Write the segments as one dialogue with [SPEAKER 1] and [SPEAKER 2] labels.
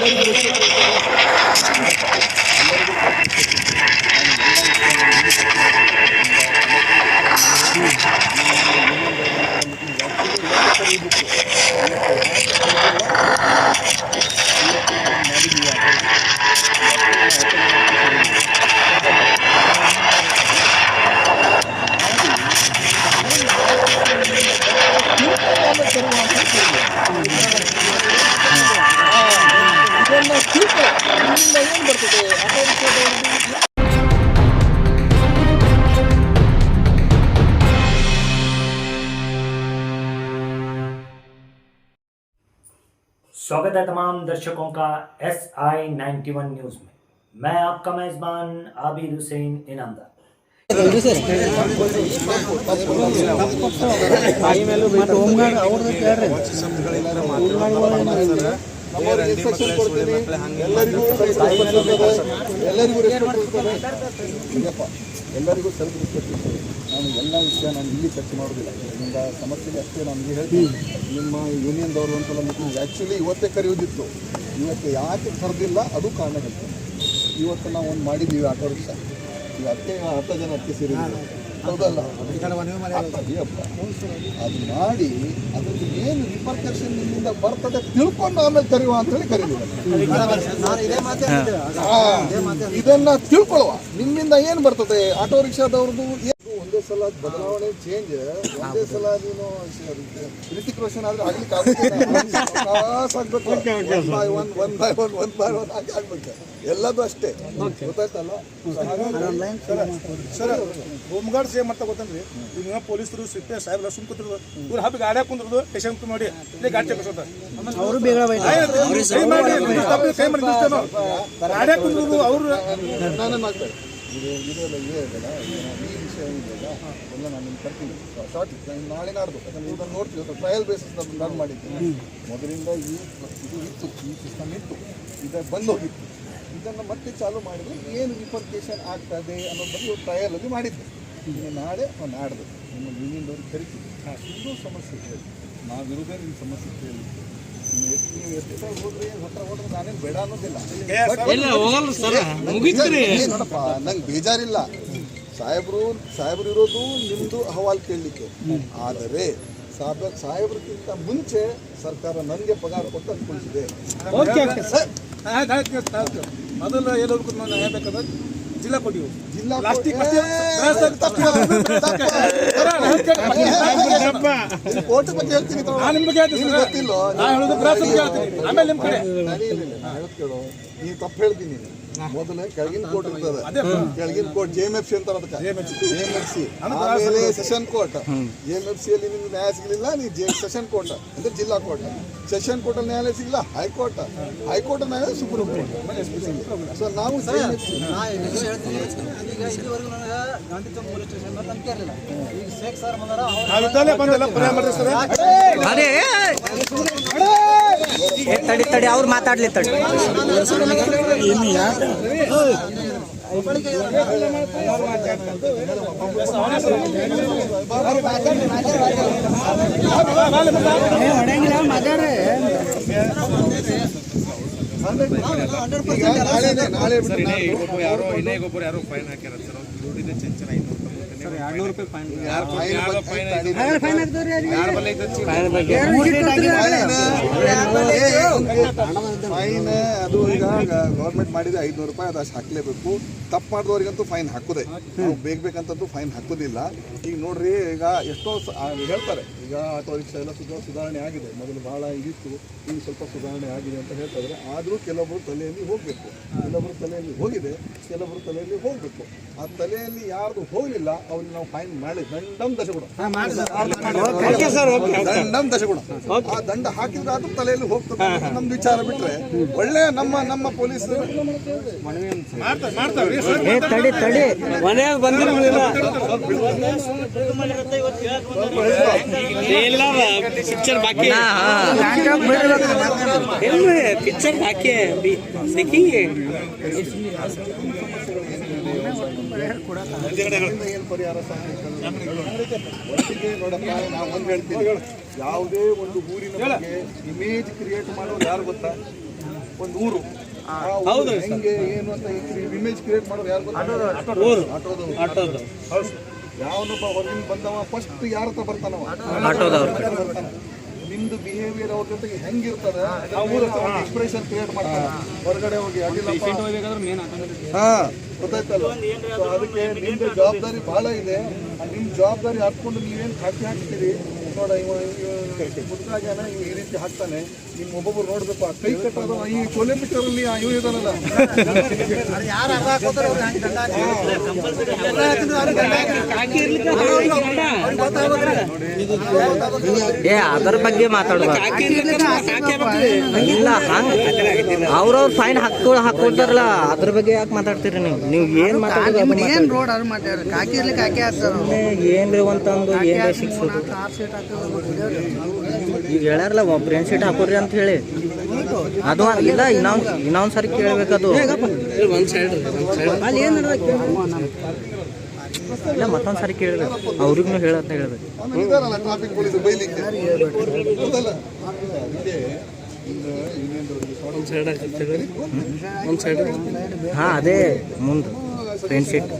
[SPEAKER 1] स्वागत है तमाम दर्शकों का SI91 न्यूज में। मैं आपका मेजबान आबिद हुसैन इनामदार।
[SPEAKER 2] ಎಲ್ಲರಿಗೂ ಸೆಲ್ಫ್ ರೆಸ್ಪೆಕ್ಟ್ ಇರ್ತದೆ. ನಾನು ಎಲ್ಲ ವಿಷಯ ನಾನು ಇಲ್ಲಿ ಚರ್ಚೆ ಮಾಡೋದಿಲ್ಲ. ನಿಮ್ಗೆ ಸಮಸ್ಯೆಗೆ ಅಷ್ಟೇ ನಮಗೆ ಹೇಳ್ತೀನಿ. ನಿಮ್ಮ ಯೂನಿಯನ್ದವರು ಒಂದ್ಸಲ ಮೀಟಿಂಗ್ ಆ್ಯಕ್ಚುಲಿ ಇವತ್ತೇ ಕರೆಯೋದಿತ್ತು, ಇವತ್ತು ಯಾಕೆ ಕರೆದಿಲ್ಲ ಅದು ಕಾರಣ ಹೇಳ್ತೀನಿ. ಇವತ್ತು ನಾವು ಒಂದು ಮಾಡಿದ್ದೀವಿ ಆಟೋ ರಿಕ್ಷಾ, ಈಗ 10 ಜನ ಅದಕ್ಕೆ ಸೇರಿದ್ದೀವಿ, ಹೌದಲ್ಲ? ಅದು ಮಾಡಿ ಅದ್ರದ್ದು ಏನು ರಿಪರ್ಕಷನ್ ನಿಮ್ಮಿಂದ ಬರ್ತದೆ ತಿಳ್ಕೊಂಡು ಆಮೇಲೆ ಕರೆಯುವ ಅಂತೇಳಿ ಕರೀತೀವಿ. ಇದನ್ನ ತಿಳ್ಕೊಳ್ಳುವ ನಿಮ್ಮಿಂದ ಏನು ಬರ್ತದೆ ಆಟೋ ರಿಕ್ಷಾದವ್ರದ್ದು. ಒಂದೇ ಸಲ ಬದಲಾವಣೆ ಚೇಂಜ್, ಒಂದೇ ಸಲ ನೀನು ರಿತಿಕ್ ರೋಷನ್ ಆದ್ರೆ ಆಗ್ಲಿಕ್ಕೆ ಆಗ್ಬೇಕು. ಆಗ್ಬೇಕು ಎಲ್ಲದೂ ಅಷ್ಟೇ, ಗೊತ್ತಾಯ್ತಲ್ಲ
[SPEAKER 3] ಸರ್. ಹೋಮ್ ಗಾರ್ಡ್ಸ್ ಏನ್ ಮಾಡ್ತಾ ಗೊತ್ತಂದ್ರಿ, ಈಗ ಪೊಲೀಸರು ಸಿಪ್ಪೆ ಸಾಹೇಬ್ರ ಸುಮ್ ಕೂತಿರೋದು, ಇವ್ರು ಹಬ್ಬ ಗಾಡಿ ಕುಂದ್ರದು ಸ್ಟೇಷನ್ ಮಾಡಿ ಇಲ್ಲೇ ಗಾಡಿ ಚೆಕ್ ಅವರು ಗಾಡಿ ಕುಂದ್ರದು ಅವರು
[SPEAKER 2] ನಾನೇ ಮಾಡ್ತಾರೆ. ಇದು ಇದೆಲ್ಲ ಇದೆಯಲ್ಲ, ಈ ವಿಷಯ ಏನಿದೆಯಲ್ಲ ಎಲ್ಲ ನಾನು ನಿಮ್ಗೆ ಕರ್ತೀನಿ ಶಾರ್ಟ್. ನಾಳೆ ನಾಡ್ದು ಯಾಕಂದ್ರೆ ಇದನ್ನು ನೋಡ್ತೀವಿ, ಟ್ರಯಲ್ ಬೇಸಿಸ್ ನಾನು ಮಾಡಿದ್ದೀನಿ. ಮೊದಲಿಂದ ಇದು ಇತ್ತು, ಈ ಸಿಸ್ಟಮ್ ಇತ್ತು, ಇದು ಬಂದು ಹೋಗಿತ್ತು. ಇದನ್ನು ಮತ್ತೆ ಚಾಲೂ ಮಾಡಿದರೆ ಏನು ರಿಪರ್ಕೇಷನ್ ಆಗ್ತದೆ ಅನ್ನೋದ್ರ ಬಗ್ಗೆ ಟ್ರಯಲಲ್ಲಿ ಮಾಡಿದ್ದೆ. ಈಗ ನಾಳೆ ನಾಡ್ದು ನಿಮ್ಮ ಯೂನಿಯನ್ದವ್ರಿಗೆ ಕರಿತೀವಿ. ಇನ್ನೂ ಸಮಸ್ಯೆ ಕೇಳಿ, ನಾವಿರೋದೇ ನಿಮ್ಮ ಸಮಸ್ಯೆ ಕೇಳಿ. ನೀವು ಎಷ್ಟು ಸಲ ಹೋದ್ರೆ ಹತ್ರ ಹೋದ್ರೆ ನಾನೇನು ಬೇಡ ಅನ್ನೋದಿಲ್ಲ. ನೋಡಪ್ಪ, ನಂಗೆ ಬೇಜಾರಿಲ್ಲ. ಸಾಹೇಬ್ರು ಇರೋದು ನಿಮ್ಮದು ಅಹವಾಲು ಕೇಳಲಿಕ್ಕೆ. ಆದರೆ ಸಾಹೇಬ್ರಕ್ಕಿಂತ ಮುಂಚೆ ಸರ್ಕಾರ ನನಗೆ ಪಗಾರ ಕೊಟ್ಟು ಅನ್ಕೊಳ್ತಿದೆ.
[SPEAKER 3] ಮೊದಲು ಎಲ್ಲರಿಗೂ ನಾನು ಹೇಳ್ಬೇಕಾದ್ರೆ ಜಿಲ್ಲಾ ಕೊಟ್ಟಿವು, ಜಿಲ್ಲಾ
[SPEAKER 2] ಕೋರ್ಟ್ ಬಗ್ಗೆ ಹೇಳ್ತೀನಿ. ಕೇಳು, ನೀವು ತಪ್ಪು ಹೇಳ್ತೀನಿ. ಮೊದಲು ಕೆಳಗಿನ ಕೋರ್ಟ್ ಇರ್ತದೆ, ಕೆಳಗಿನ ಕೋರ್ಟ್ JMFC ಅಂತಾರೆ ಅದಕ್ಕೆ, JMFC. ಆಮೇಲೆ ಸೆಷನ್ ಕೋರ್ಟ್. JMFC ಅಲ್ಲಿ ನಿಮ್ಗೆ ನ್ಯಾಯ ಸಿಗಲಿಲ್ಲ, ನೀವು ಸೆಷನ್ ಕೋರ್ಟ್ ಅಂದ್ರೆ ಜಿಲ್ಲಾ ಕೋರ್ಟ್. ಸೆಷನ್ ಕೋರ್ಟ್ ಅಲ್ಲಿ ನ್ಯಾಯಾಲಯ ಸಿಗಲ್ಲ, ಹೈಕೋರ್ಟ್. ಹೈಕೋರ್ಟ್ ನ್ಯಾಯಾಲಯ ಸುಪ್ರೀಂ ಕೋರ್ಟ್. ಸೊ ನಾವು
[SPEAKER 4] ತಡಿ ಅವ್ರು ಮಾತಾಡ್ಲಿ ತಡಿ.
[SPEAKER 2] ನಾಳೆ
[SPEAKER 5] ಯಾರೋ ಫೈನ್ ಹಾಕ್ಯಾರ ಸರ್, ದುಡ್ಡಿದೆ ಚೆಂಚನ 200 ರೂಪಾಯಿ ಫೈನ್.
[SPEAKER 2] ಫೈನ್ ಅದು ಈಗ ಗೌರ್ಮೆಂಟ್ ಮಾಡಿದೆ 500 ರೂಪಾಯಿ, ಅದು ಅಷ್ಟು ಹಾಕ್ಲೇಬೇಕು. ತಪ್ಪು ಮಾಡಿದವ್ರಿಗಂತೂ ಫೈನ್ ಹಾಕೋದೆ, ನಾವು ಬೇಕಂತಂತೂ ಫೈನ್ ಹಾಕೋದಿಲ್ಲ. ಈಗ ನೋಡ್ರಿ, ಈಗ ಎಷ್ಟೋ ಹೇಳ್ತಾರೆ ಈಗ ಆಟೋ ರಿಕ್ಷಾ ಎಲ್ಲ ಸುಧಾರಣೆ ಆಗಿದೆ, ಮೊದಲು ಭಾಳ ಇದಿತ್ತು, ಈಗ ಸ್ವಲ್ಪ ಸುಧಾರಣೆ ಆಗಿದೆ ಅಂತ ಹೇಳ್ತಾರೆ. ಆದರೂ ಕೆಲವೊಬ್ಬರು ತಲೆಯಲ್ಲಿ ಹೋಗಬೇಕು, ಕೆಲವೊಬ್ಬರು ತಲೆಯಲ್ಲಿ ಹೋಗಿದೆ, ಕೆಲವೊಬ್ಬರು ತಲೆಯಲ್ಲಿ ಹೋಗಬೇಕು. ಆ ತಲೆಯಲ್ಲಿ ಯಾರ್ದು ಹೋಗಲಿಲ್ಲ ಅವ್ರಿಗೆ ನಾವು ಫೈನ್ ಮಾಡಿ ದಂಡಂ ದಶಗುಣ. ಆ ದಂಡ ಹಾಕಿದ್ರೆ ಅದು ತಲೆಯಲ್ಲಿ ಹೋಗ್ತದೆ ನಮ್ದು ವಿಚಾರ ಬಿಟ್ರೆ ಒಳ್ಳೆ ನಮ್ಮ ಪೊಲೀಸರು
[SPEAKER 4] ಪಿಕ್ಚರ್ ಬಾಕಿ ಪಿಕ್ಚರ್ ಬಾಕಿ
[SPEAKER 2] ಏನು ಪರಿಹಾರ ಒಟ್ಟಿಗೆ ನೋಡಪ್ಪ. ನಾವು ಒಂದು ಹೇಳ್ತೀವಿ, ಯಾವುದೇ ಒಂದು ಊರಿನ ಬಗ್ಗೆ ಇಮೇಜ್ ಕ್ರಿಯೇಟ್ ಮಾಡೋದು ಯಾರು ಗೊತ್ತಾ? ಒಂದು ಊರು ಆ ಊರು ಹೆಂಗೆ ಏನು ಅಂತ ಇಮೇಜ್ ಕ್ರಿಯೇಟ್ ಮಾಡೋರು ಯಾರು ಆಟೋದವ್ರು ಯಾವನೊಬ್ಬ ಹೊರಗಿನ ಬಂದವ ಫಸ್ಟ್ ಯಾರ ಹತ್ರ ಬರ್ತಾನವ ಬರ್ತಾನ. ನಿಮ್ದು ಬಿಹೇವಿಯರ್ ಅವ್ರ ಜೊತೆಗೆ ಹೆಂಗಿರ್ತದ ಎಕ್ಸ್ಪ್ರೆಷನ್ ಕ್ರಿಯೇಟ್ ಮಾಡ್ತಾನೆ ಹೊರಗಡೆ ಹೋಗಿ ಅಡ್ಡಿಲ್ಲಪ್ಪ ಹಾ ಗೊತ್ತಾಯ್ತಲ್ಲ. ಸೊ ಅದಕ್ಕೆ ನಿಮ್ದು ಜವಾಬ್ದಾರಿ ಬಹಳ ಇದೆ. ನಿಮ್ಮ ಜವಾಬ್ದಾರಿ ಹಾಕ್ಕೊಂಡು ನೀವೇನು ಹಾಕ್ತೀರಿ ನೋಡ, ಮುದ್ರಾಗ್ಯಾನ ಇವ್ ಈ ರೀತಿ ಹಾಕ್ತಾನೆ. ನಿಮ್ಮ ಒಬ್ಬೊಬ್ರು ನೋಡ್ಬೇಕು ಆ ಕೈ ಕಟ್ಟೋದು ಈ ಕೊಲೆ ಪಿಕ್ಚರಲ್ಲಿ ಇವ್ ಇದಾನಲ್ಲ
[SPEAKER 4] ಅದರ ಬಗ್ಗೆ ಮಾತಾಡುವ ಇಲ್ಲ ಹಂಗ ಅವ್ರವ್ರ ಫೈನ್ ಹಾಕೊಳ್ತಾರಲ್ಲ ಅದ್ರ ಬಗ್ಗೆ ಯಾಕೆ ಮಾತಾಡ್ತೀರಿ ನೀವು ಏನ್ ಮಾತಾಡೋದು ಏನ್ರಿ ಅಂತಂದು ಏನ್ರಿ ಶಿಕ್ಷೋದು ಈಗ ಹೇಳ್ಯಾರಲ್ಲ ಬ್ರೇನ್ ಶೀಟ್ ಹಾಕೋರಿ ಅಂತ ಹೇಳಿ ಅದು ಇಲ್ಲ ಇನ್ನೊಂದ್ ಸರಿ ಕೇಳ್ಬೇಕದು ಇಲ್ಲ ಮತ್ತೊಂದ್ ಸರಿ ಕೇಳ್ಬೇಕು ಅವ್ರಿಗೂ ಹೇಳಂತ ಹೇಳ್ಬೇಕು.
[SPEAKER 2] ಇದಾರಲ್ಲ ಟ್ರಾಫಿಕ್ ಪೊಲೀಸ್ ಬೈಲಿಕ್ಕೆ ಹೌದಲ್ಲ.
[SPEAKER 4] ಹಾ ಅದೇ ಮುಂದೆ ಬ್ರೇನ್ ಶೀಟ್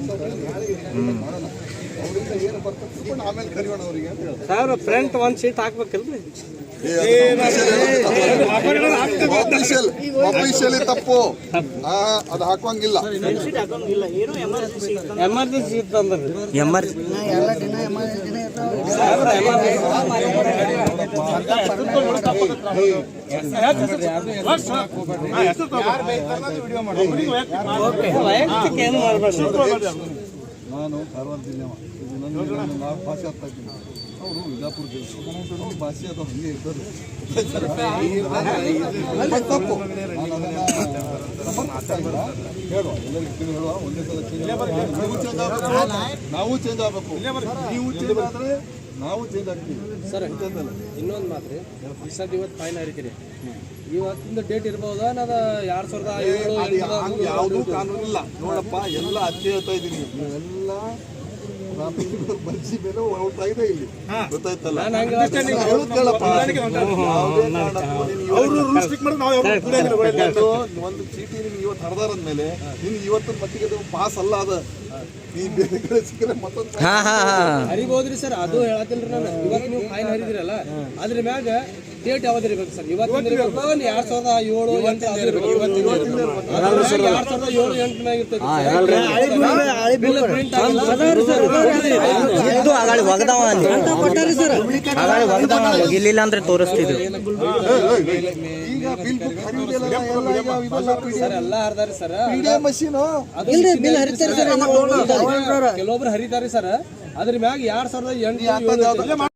[SPEAKER 2] ಏನು ಬರ್ತದೆ ಆಮೇಲೆ ಕರಿಯೋಣ ಅವರಿಗೆ ಅಂತ ಹೇಳ್ತಾರೆ.
[SPEAKER 4] ಸರ್ ಫ್ರಂಟ್ ಒಂದ್ ಸೀಟ್ ಹಾಕ್ಬೇಕಲ್ರಿ
[SPEAKER 2] ಆಫೀಷಿಯಲಿ ತಪ್ಪು ಅದು ಹಾಕುವಂಗಿಲ್ಲ.
[SPEAKER 4] ಎಮರ್ಜೆನ್ಸಿ ಇತ್ತಂದ್ರೆ ವೈಯಕ್ತಿಕ ಏನು ಮಾಡ್ಬೇಡ್ರಿ.
[SPEAKER 2] ನಾನು ಕಾರವಾರ ಜಿಲ್ಲೆ ನನ್ನ ಭಾಷೆ ಅರ್ಥ ಆಗ್ತೀನಿ. ಅವರು ವಿಜಾಪುರ ಜಿಲ್ಲೆ ಭಾಷೆ ಅದು ಹಂಗೆ ಇರ್ತಾರೆ ತಪ್ಪು. ಹೇಳುವ ಎಲ್ಲರಿಗೂ ಹೇಳುವ ಒಂದೇ ಸಲ ನಾವು ಚೇಂಜ್ ಆಗಬೇಕು. ನೀವು ಚೇಂಜ್ ಆದರೆ ನಾವು ಚೇಂಜ್ ಆಗ್ತೀವಿ
[SPEAKER 5] ಸರ್. ಇನ್ನೊಂದು ಮಾತ್ರ ಇವತ್ತು ಫೈನ್ ಹಾರಿತೀರಿ, ಇವತ್ತಿಂದ ಡೇಟ್ ಇರ್ಬೋದಾ ಅನ್ನೋದು 2007
[SPEAKER 2] ಯಾವುದೂ ಕಾನೂನಿಲ್ಲ ನೋಡಪ್ಪ. ಎಲ್ಲ ಅತ್ತೆ ಹೇಳ್ತಾ ಇದ್ದೀನಿ, ನೀವೆಲ್ಲ ಬರ್ಜಿ ಮೇಲೆ ಹೋಗ್ತಾ ಇದೆ ಇಲ್ಲಿ ಗೊತ್ತಾಯ್ತಲ್ಲ. ಒಂದು ಚೀಟಿ ನಿಮ್ಗೆ ಇವತ್ತು ಹರಿದಾರಂದ್ಮೇಲೆ ನಿಮ್ಗೆ ಇವತ್ತಿನ ಮಟ್ಟಿಗೆ ಪಾಸ್ ಅಲ್ಲ ಅದ. ಈ ಬೇರೆ ಕಡೆ ಸಿಕ್ಕರೆ ಮತ್ತೊಂದು
[SPEAKER 5] ಹರಿಬೋದ್ರಿ ಸರ್. ಅದು ಹೇಳತ್ತಿಲ್ರಿ ನಾನು. ಇವತ್ತು ನೀವು ಫೈನ್ ಹರಿದಿರಲ್ಲ ಅದ್ರ ಮ್ಯಾಗ ಡೇಟ್ ಯಾವ್ದು ಇರ್ಬೇಕು ಸರ್? ಇವತ್ತಿನ 2007, 8 ಮ್ಯಾಗ ಇರ್ತದೆ.
[SPEAKER 4] ಒಗಿಲಿಲ್ಲ ಅಂದ್ರೆ ತೋರಿಸ್ತಿದ್ರು.
[SPEAKER 2] ಈಗ ಬಿಲ್ ಬುಕ್ ಹರಿಯೋದಿಲ್ಲ
[SPEAKER 5] ಸರ್ ಎಲ್ಲ ಹರಿದಾರಿ ಸರ್.
[SPEAKER 2] ಮಷೀನು
[SPEAKER 5] ಕೆಲವೊಬ್ರು ಹರಿತಾರೆ ಸರ್. ಅದ್ರ ಮ್ಯಾಗ 2008